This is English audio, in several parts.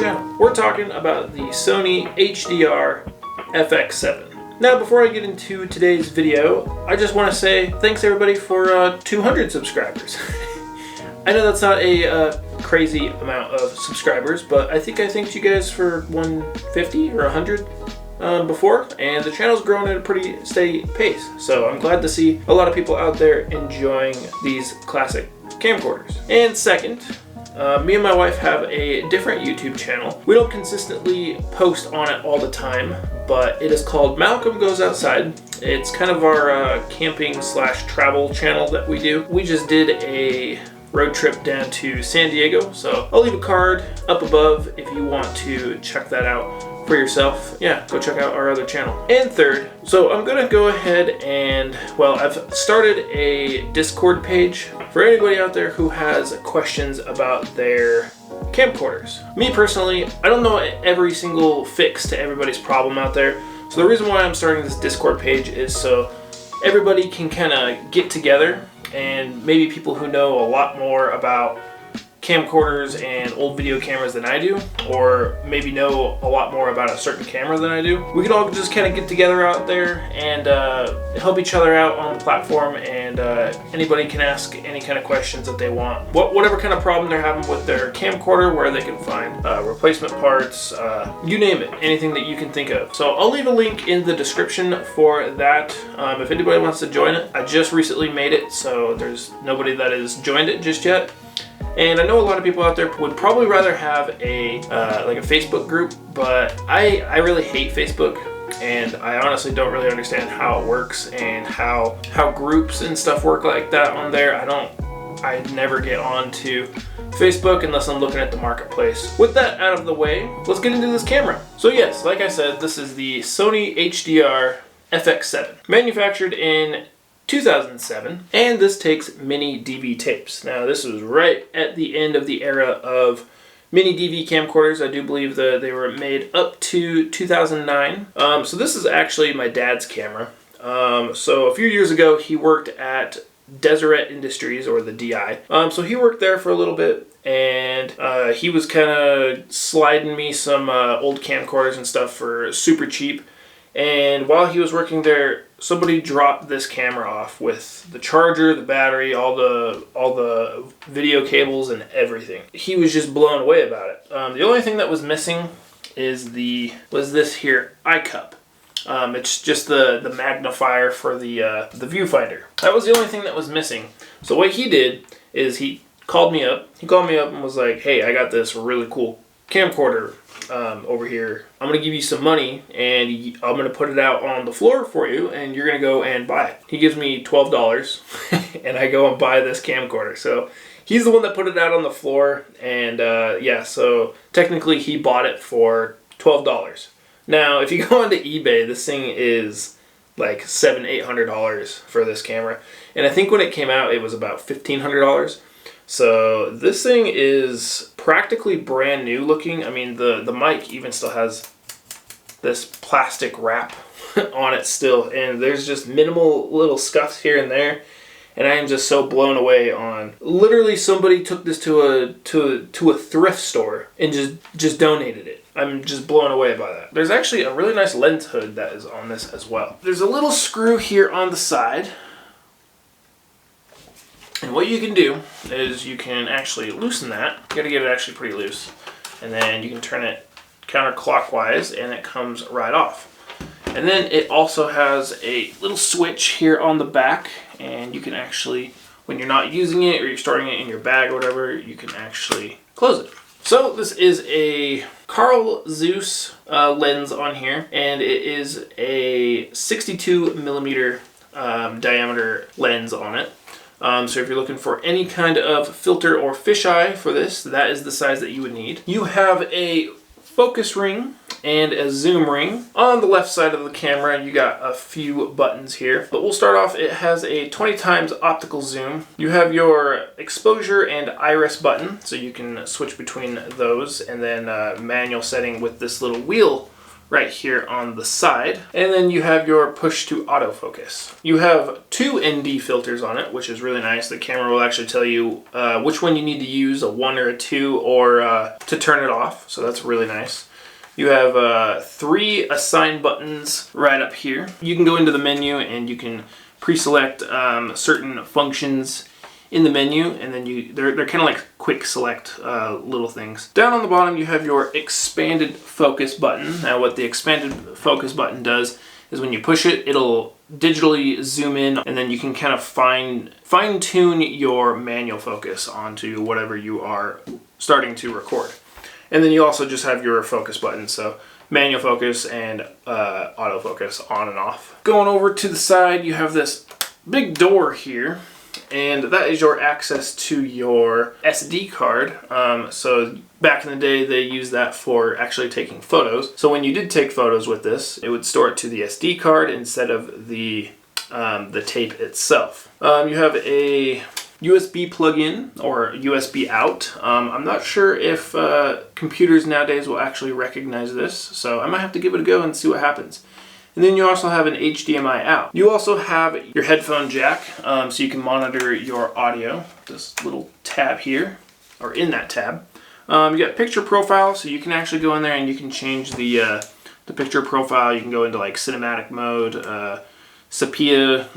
channel. We're talking about the Sony HDR-FX7. Now, before I get into today's video, I just want to say thanks everybody for 200 subscribers. I know that's not a crazy amount of subscribers, but I think I thanked you guys for 150 or 100 before, and the channel's grown at a pretty steady pace. So I'm glad to see a lot of people out there enjoying these classic camcorders. And second, me and my wife have a different YouTube channel. We don't consistently post on it all the time, but it is called Malcolm Goes Outside. It's kind of our camping slash travel channel that we do. We just did a road trip down to San Diego, so I'll leave a card up above if you want to check that out for yourself. Yeah, go check out our other channel. And third, so I'm gonna go ahead and, well, I've started a Discord page for anybody out there who has questions about their camcorders. Me personally, I don't know every single fix to everybody's problem out there. So the reason why I'm starting this Discord page is so everybody can kind of get together, and maybe people who know a lot more about camcorders and old video cameras than I do, or maybe know a lot more about a certain camera than I do. We can all just kind of get together out there and help each other out on the platform, and anybody can ask any kind of questions that they want. Whatever kind of problem they're having with their camcorder, where they can find replacement parts, you name it, anything that you can think of. So I'll leave a link in the description for that. If anybody wants to join it, I just recently made it, so there's nobody that has joined it just yet. And I know a lot of people out there would probably rather have a like a Facebook group, but I really hate Facebook, and I honestly don't really understand how it works and how groups and stuff work like that on there. I never get on to Facebook unless I'm looking at the marketplace. With that out of the way, let's get into this camera. So yes, like I said, this is the Sony HDR-FX7, manufactured in 2007, and this takes mini DV tapes. Now, this was right at the end of the era of mini DV camcorders. I do believe that they were made up to 2009. So this is actually my dad's camera. So a few years ago, he worked at Deseret Industries, or the DI. So he worked there for a little bit, and he was kind of sliding me some old camcorders and stuff for super cheap. And while he was working there, somebody dropped this camera off with the charger, the battery, all the video cables, and everything. He was just blown away about it. The only thing that was missing was this here eye cup. It's just the magnifier for the viewfinder. That was the only thing that was missing. So what he did is he called me up. He called me up and was like, "Hey, I got this really cool camcorder over here. I'm gonna give you some money, and I'm gonna put it out on the floor for you, and you're gonna go and buy it." He gives me $12, and I go and buy this camcorder. So he's the one that put it out on the floor, and yeah, so technically he bought it for $12. Now, if you go onto eBay, this thing is like $700-800 for this camera, and I think when it came out, it was about $1,500. So this thing is practically brand new looking. I mean, the mic even still has this plastic wrap on it still, and there's just minimal little scuffs here and there. And I am just so blown away on. Literally, somebody took this to a thrift store and just donated it. I'm just blown away by that. There's actually a really nice lens hood that is on this as well. There's a little screw here on the side. And what you can do is you can actually loosen that. You gotta get it actually pretty loose. And then you can turn it counterclockwise, and it comes right off. And then it also has a little switch here on the back, and you can actually, when you're not using it or you're storing it in your bag or whatever, you can actually close it. So this is a Carl Zeiss lens on here, and it is a 62mm diameter lens on it. So if you're looking for any kind of filter or fisheye for this, that is the size that you would need. You have a focus ring and a zoom ring. On the left side of the camera, you got a few buttons here. But we'll start off, it has a 20 times optical zoom. You have your exposure and iris button, so you can switch between those, and then manual setting with this little wheel right here on the side. And then you have your push to autofocus. You have 2 ND filters on it, which is really nice. The camera will actually tell you which one you need to use, a 1 or a 2, or to turn it off. So that's really nice. You have 3 assign buttons right up here. You can go into the menu and you can pre-select certain functions in the menu, and then they're kind of like quick select little things. Down on the bottom you have your expanded focus button. Now what the expanded focus button does is when you push it, it'll digitally zoom in, and then you can kind of fine-tune your manual focus onto whatever you are starting to record. And then you also just have your focus button, so manual focus and autofocus on and off. Going over to the side, you have this big door here, and that is your access to your SD card. So back in the day, they used that for actually taking photos. So when you did take photos with this, it would store it to the SD card instead of the tape itself. You have a USB plug-in or USB out. I'm not sure if computers nowadays will actually recognize this, so I might have to give it a go and see what happens. And then you also have an HDMI out. You also have your headphone jack, so you can monitor your audio. This little tab here, or in that tab. You got picture profile, so you can actually go in there and you can change the picture profile. You can go into like cinematic mode, sepia,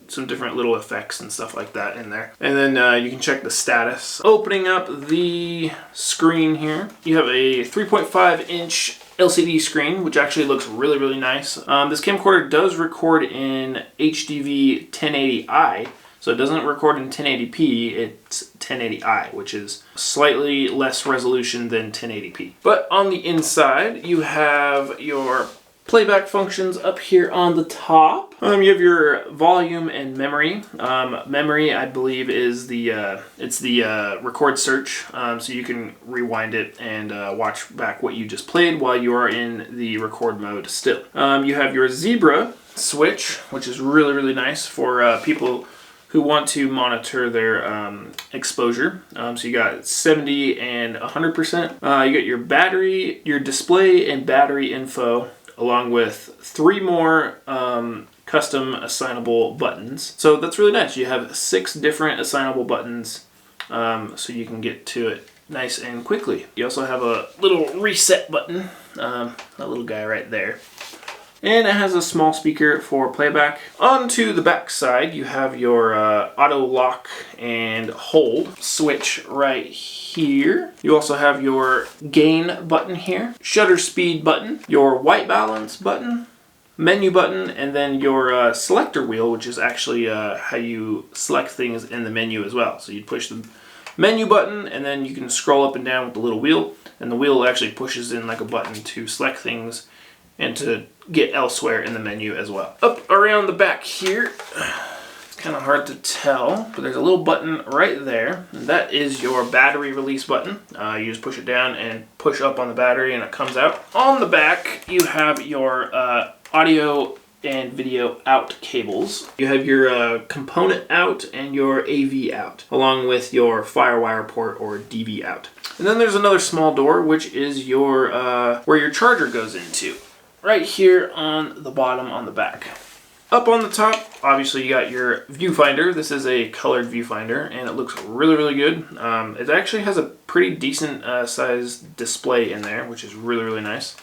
some different little effects and stuff like that in there. And then you can check the status. Opening up the screen here, you have a 3.5-inch LCD screen, which actually looks really, really nice. This camcorder does record in HDV 1080i, so it doesn't record in 1080p, it's 1080i, which is slightly less resolution than 1080p. But on the inside, you have your playback functions up here on the top. You have your volume and memory. Memory, I believe, is the record search, so you can rewind it and watch back what you just played while you are in the record mode still. You have your zebra switch, which is really, really nice for people who want to monitor their exposure. So you got 70 and 100%. You got your battery, your display and battery info, along with 3 more custom assignable buttons. So that's really nice. You have 6 different assignable buttons, so you can get to it nice and quickly. You also have a little reset button, that little guy right there. And it has a small speaker for playback. Onto the back side, you have your auto lock and hold switch right here. You also have your gain button here, shutter speed button, your white balance button, menu button, and then your selector wheel, which is actually how you select things in the menu as well. So you push the menu button, and then you can scroll up and down with the little wheel, and the wheel actually pushes in like a button to select things and to get elsewhere in the menu as well. Up around the back here, it's kind of hard to tell, but there's a little button right there. And that is your battery release button. You just push it down and push up on the battery and it comes out. On the back, you have your audio and video out cables. You have your component out and your AV out, along with your FireWire port or DV out. And then there's another small door, which is your where your charger goes into, right here on the bottom on the back. Up on the top, obviously you got your viewfinder. This is a colored viewfinder and it looks really, really good. It actually has a pretty decent sized display in there, which is really, really nice.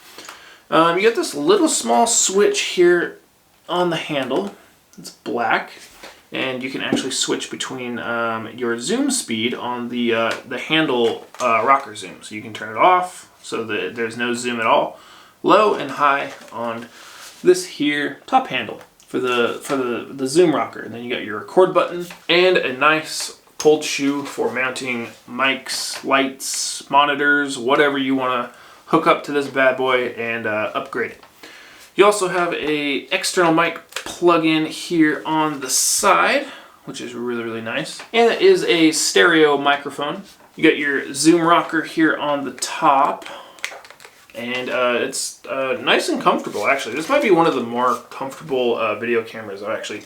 You got this little small switch here on the handle. It's black, and you can actually switch between your zoom speed on the handle rocker zoom. So you can turn it off so that there's no zoom at all. Low and high on this here top handle for the zoom rocker. And then you got your record button and a nice cold shoe for mounting mics, lights, monitors, whatever you want to hook up to this bad boy and upgrade it. You also have a external mic plug-in here on the side, which is really, really nice. And it is a stereo microphone. You got your zoom rocker here on the top. And it's nice and comfortable, actually. This might be one of the more comfortable video cameras I've actually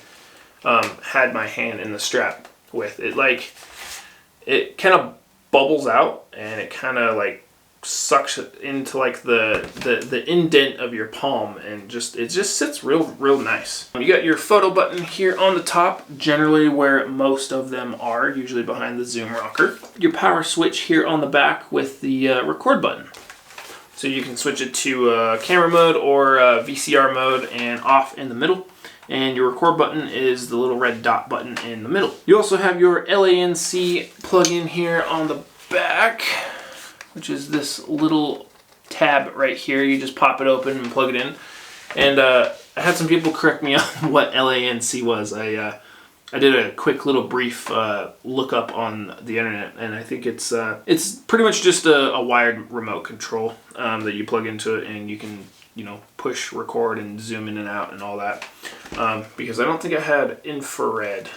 had my hand in the strap with. It kind of bubbles out, and it kind of like sucks into like the indent of your palm, and it just sits real nice. You got your photo button here on the top, generally where most of them are, usually behind the zoom rocker. Your power switch here on the back with the record button. So you can switch it to camera mode or VCR mode and off in the middle. And your record button is the little red dot button in the middle. You also have your LANC plug-in here on the back, which is this little tab right here. You just pop it open and plug it in. And I had some people correct me on what LANC was. I did a quick little brief look up on the internet, and I think it's pretty much just a wired remote control that you plug into it, and you can push record and zoom in and out and all that. Because I don't think I had infrared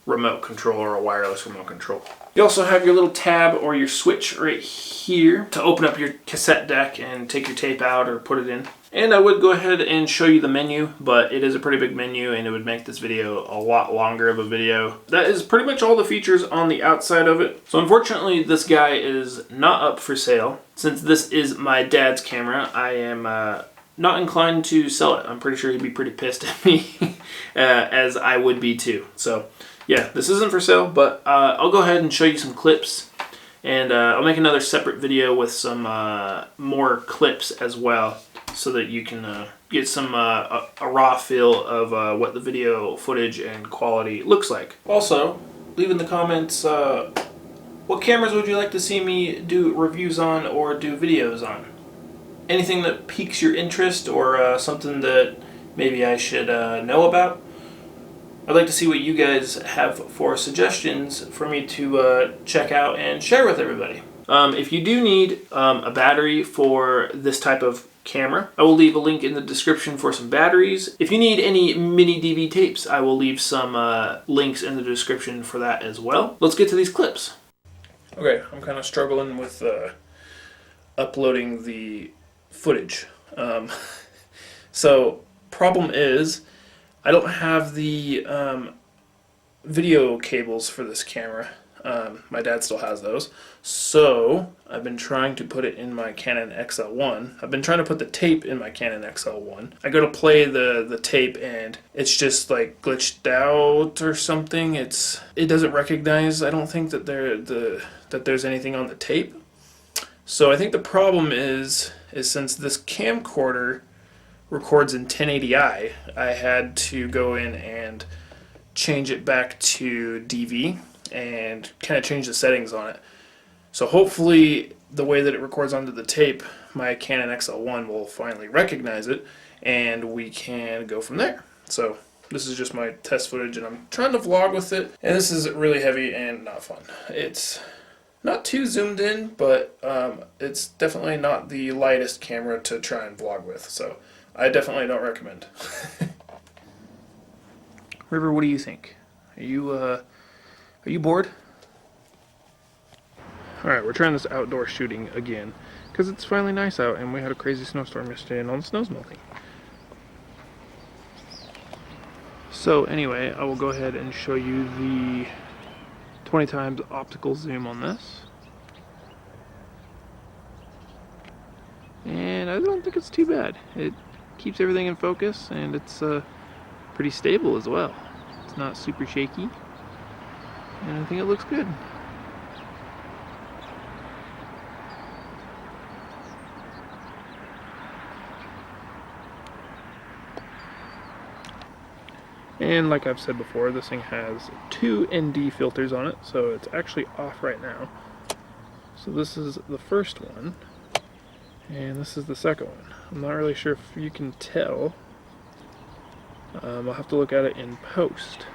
remote control or a wireless remote control. You also have your little tab or your switch right here to open up your cassette deck and take your tape out or put it in. And I would go ahead and show you the menu, but it is a pretty big menu and it would make this video a lot longer of a video. That is pretty much all the features on the outside of it. So unfortunately, this guy is not up for sale. Since this is my dad's camera, I am not inclined to sell it. I'm pretty sure he'd be pretty pissed at me, as I would be too. So yeah, this isn't for sale, but I'll go ahead and show you some clips, and I'll make another separate video with some more clips as well, so that you can get some a raw feel of what the video footage and quality looks like. Also, leave in the comments what cameras would you like to see me do reviews on or do videos on? Anything that piques your interest or something that maybe I should know about? I'd like to see what you guys have for suggestions for me to check out and share with everybody. If you do need a battery for this type of camera, I will leave a link in the description for some batteries. If you need any mini DV tapes, I will leave some links in the description for that as well. Let's get to these clips. Okay, I'm kind of struggling with uploading the footage. So, problem is, I don't have the video cables for this camera. My dad still has those. So I've been trying to put it in my Canon XL1. I've been trying to put the tape in my Canon XL1. I go to play the tape and it's just like glitched out or something. It doesn't recognize, I don't think, that there's anything on the tape. So I think the problem is since this camcorder records in 1080i, I had to go in and change it back to DV and kind of change the settings on it. So hopefully the way that it records onto the tape, my Canon XL1 will finally recognize it and we can go from there. So this is just my test footage and I'm trying to vlog with it, and this is really heavy and not fun. It's not too zoomed in, but it's definitely not the lightest camera to try and vlog with, so I definitely don't recommend. River, what do you think? Are you bored? Alright, we're trying this outdoor shooting again because it's finally nice out and we had a crazy snowstorm yesterday and all the snow's melting. So anyway, I will go ahead and show you the 20 times optical zoom on this. And I don't think it's too bad. It keeps everything in focus and it's pretty stable as well. It's not super shaky. And I think it looks good. And like I've said before, this thing has 2 ND filters on it, so it's actually off right now. So this is the first one, and this is the second one. I'm not really sure if you can tell. I'll have to look at it in post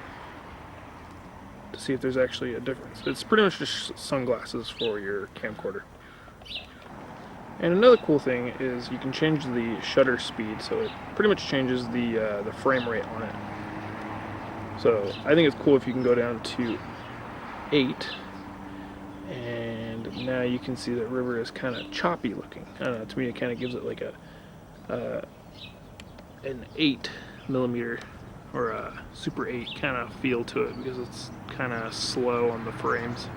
to see if there's actually a difference. It's pretty much just sunglasses for your camcorder. And another cool thing is you can change the shutter speed, so it pretty much changes the frame rate on it. So I think it's cool if you can go down to 8, and now you can see that River is kind of choppy looking. I don't know, to me it kind of gives it like an 8mm or a Super 8 kind of feel to it because it's kind of slow on the frames.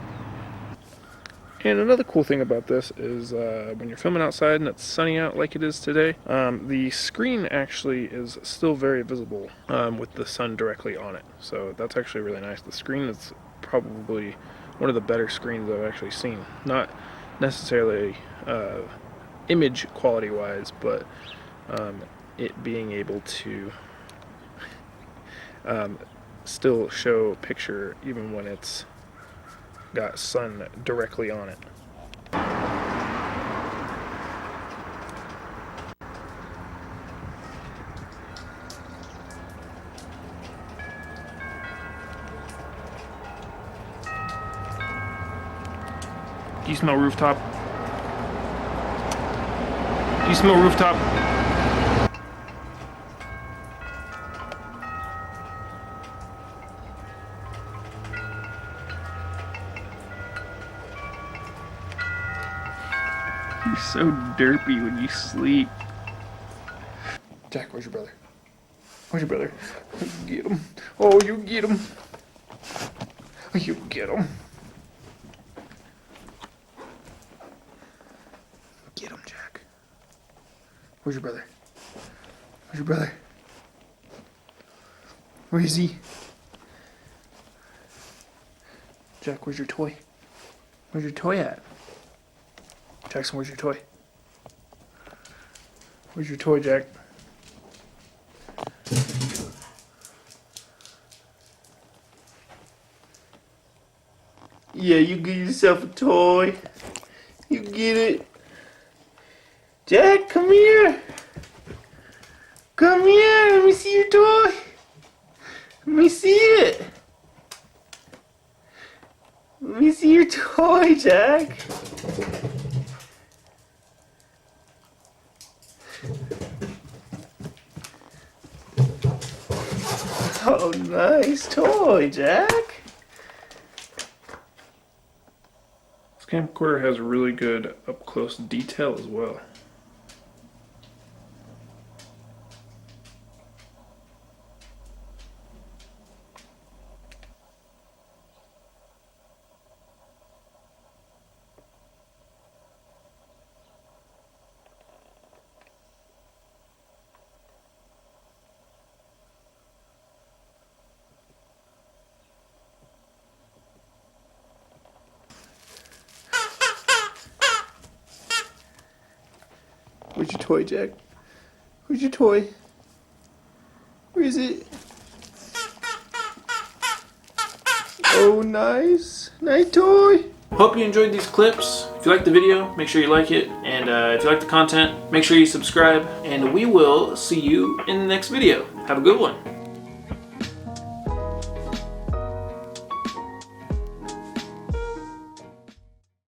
And another cool thing about this is when you're filming outside and it's sunny out like it is today, the screen actually is still very visible with the sun directly on it. So that's actually really nice. The screen is probably one of the better screens I've actually seen. Not necessarily image quality wise, but it being able to still show a picture even when it's got sun directly on it. Do you smell rooftop? Do you smell rooftop? You're so derpy when you sleep. Jack, where's your brother? Where's your brother? Get him. Oh, you get him. You get him. Get him, Jack. Where's your brother? Where's your brother? Where is he? Jack, where's your toy? Where's your toy at? Jackson, where's your toy? Where's your toy, Jack? Yeah, you get yourself a toy. You get it. Jack, come here. Come here. Let me see your toy. Let me see it. Let me see your toy, Jack. Oh, nice toy, Jack. This camcorder has really good up-close detail as well. Where's your toy, Jack? Where's your toy? Where is it? Oh, nice. Nice toy. Hope you enjoyed these clips. If you liked the video, make sure you like it. And if you like the content, make sure you subscribe. And we will see you in the next video. Have a good one.